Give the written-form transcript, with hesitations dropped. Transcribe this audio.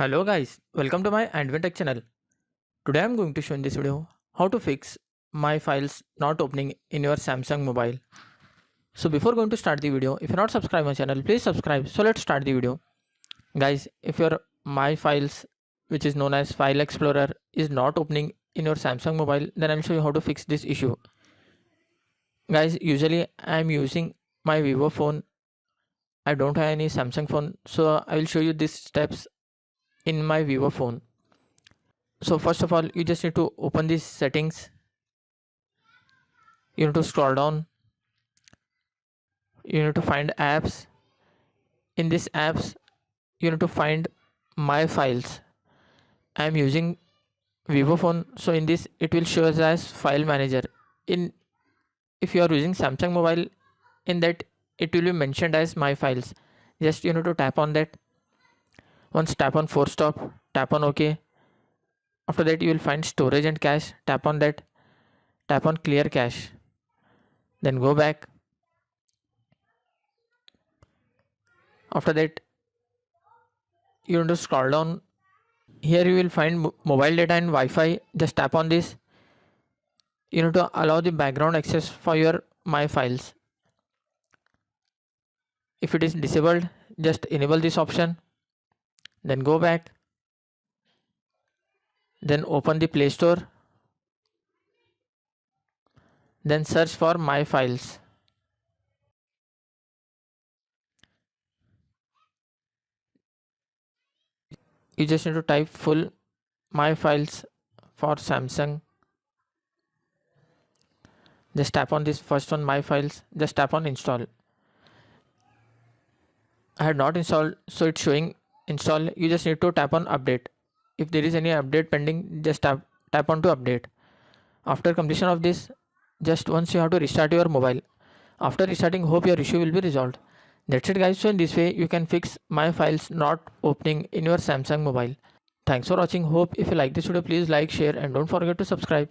Hello guys, welcome to my andwintech channel. Today I am going to show in this video how to fix my files not opening in your Samsung mobile. So before going to start the video, if you're not subscribed my channel, please subscribe. So let's start the video. Guys, if your my files, which is known as File Explorer, is not opening in your Samsung mobile, then I'll show you how to fix this issue. Guys, usually I am using my Vivo phone. I don't have any Samsung phone, so I will show you these steps in my Vivo phone. So first of all, you just need to open these settings. You need to scroll down. You need to find apps. In this apps, you need to find my files. I am using Vivo phone, so in this it will show us as file manager. In if you are using Samsung mobile, in that it will be mentioned as my files. Just you need to tap on that. Once tap on force stop, tap on OK. After that you will find storage and cache. Tap on that. Tap on clear cache. Then go back. After that you need to scroll down. Here you will find mobile data and Wi-Fi. Just tap on this. You need to allow the background access for your my files. If it is disabled, just enable this option. Then go back. Then open the Play Store. Then search for my files. You just need to type full my files for Samsung. Just tap on this first one, my files. Just tap on install. I had not installed, so it's showing install. You just need to tap on update. If there is any update pending, just tap on to update. After completion of this, just once you have to restart your mobile. After restarting, hope your issue will be resolved. That's it guys. So in this way you can fix my files not opening in your Samsung mobile. Thanks for watching. Hope if you like this video, please like, share and don't forget to subscribe.